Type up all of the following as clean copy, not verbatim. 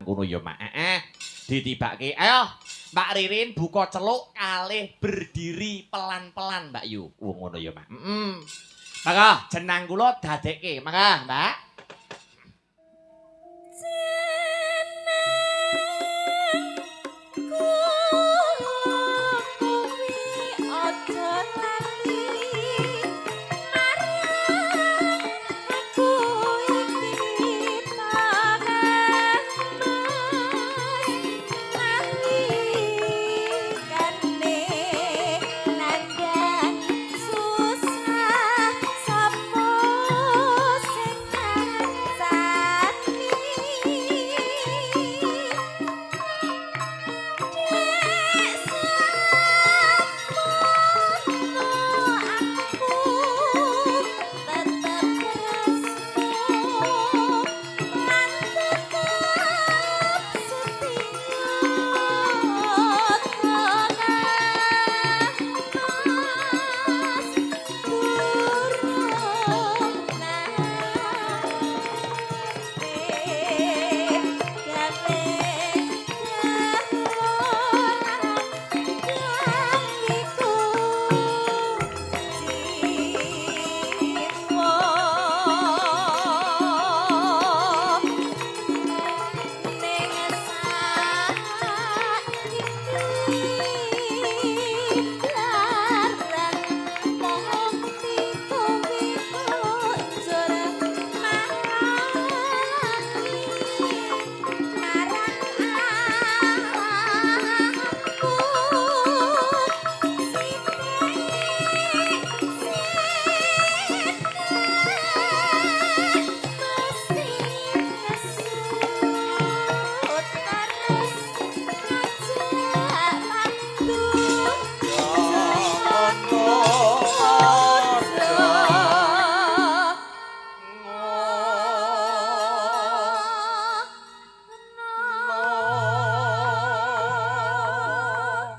ngono ya Mak. Ditibake. Ayo, Mbak Ririn buka celuk kalih berdiri pelan-pelan Mbak Yu. Ngono ya Mak. Maka jenang kula dadekke. Maka Mbak.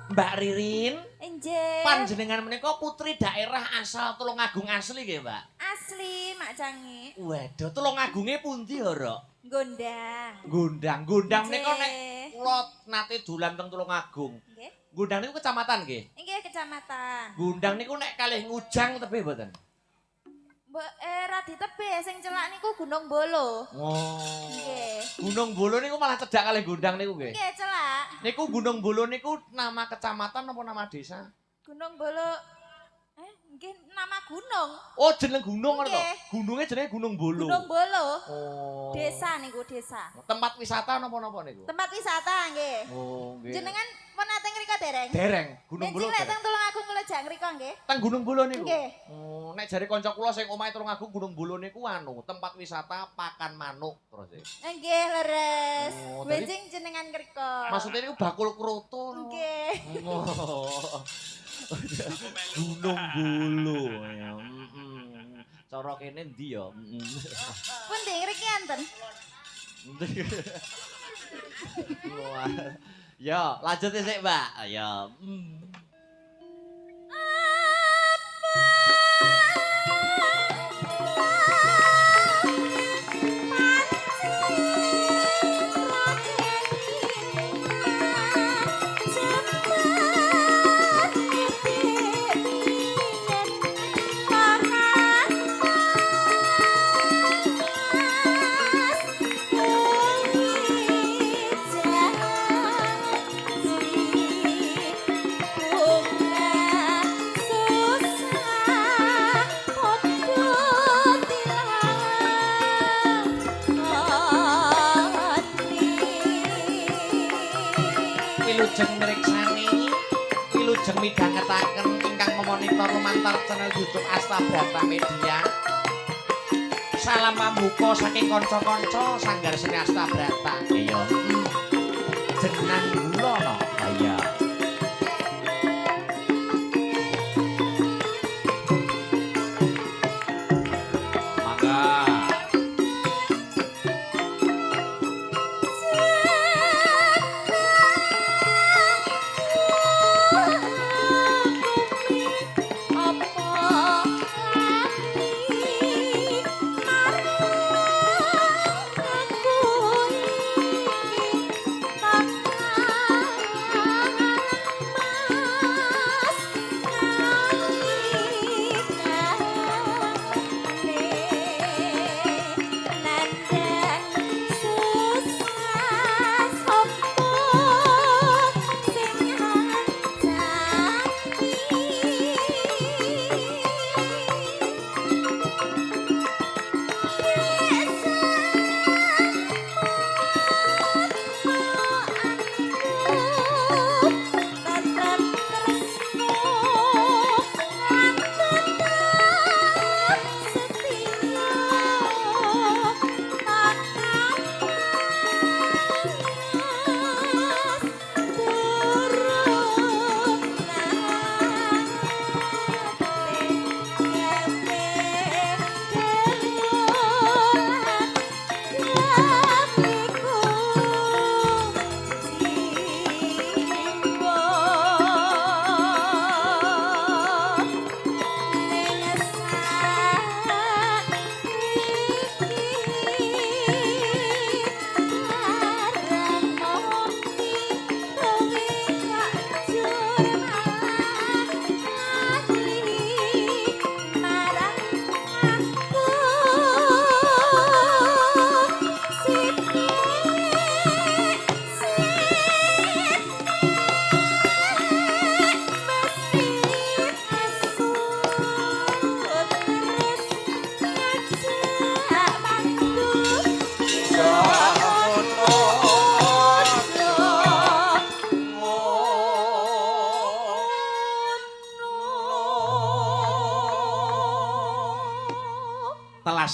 Mbak Ririn, Injih. panjenengan menika putri daerah asal Tulungagung asli nggih, Mbak? Asli, Mak Cangi. Waduh, Tulungagunge pundi ya, Rok? Gondang. Gondang menika nek Nggih. kula nate dolan teng Tulungagung. Nggih. Gondang niku kecamatan nggih? Nggih, kecamatan. Gondang niku nek kalih ngujang tebih mboten? Ra ditebih sing celak niku Gunung Bolo. Oh. Nggih. Gunung Bolo niku malah cedhak kalih Gondang niku nggih. Nggih, celak. Niku Gunung Bolo niku nama kecamatan apa nama desa? Gunung Bolo. Nggih nama gunung. Oh, jeneng gunung ngono to. Nggih. Gununge jenenge Gunung Bolo. Gunung Bolo. Oh. Desa niku, desa. Tempat wisata napa-napa niku? Tempat wisata nggih. Oh, nggih. Jenengan pun nate ngriko dereng? Dereng, Gunung Bolo. Nek teng Tulungagung kula jak ngriko nggih. Teng Gunung Bolo niku. Nggih. Oh, nek jare kanca kula sing omahe Tulungagung Gunung Bolo niku anu, tempat wisata pakan manuk terus. Nggih, leres. Oh, tadi- Benjing jenengan ngriko. Maksudnya niku bakul kroto. Nggih. Oh. Gunung Bolo ya. Cara kene ndi ya? Pundi ngriki enten? Wah. Ya, lanjut sik, Mbak. Ya. Wilujeng mriksani, wilujeng midhangetaken ingkang memonitor lumantar channel YouTube Asta Brata Media. Salam pambuka saking kanca-kanca sanggar seni Asta Brata. Iya. Jenang kula no. Iya.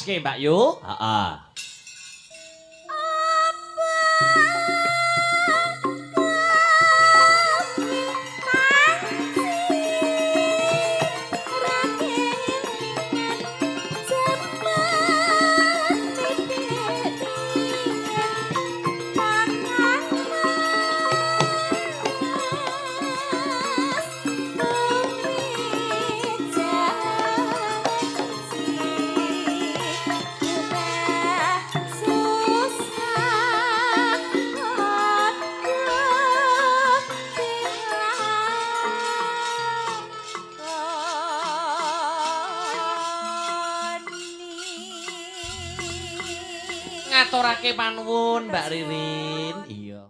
ditegaske Mbak Yu. Heeh. Ngaturake panuwun Mbak Ririn. Iya.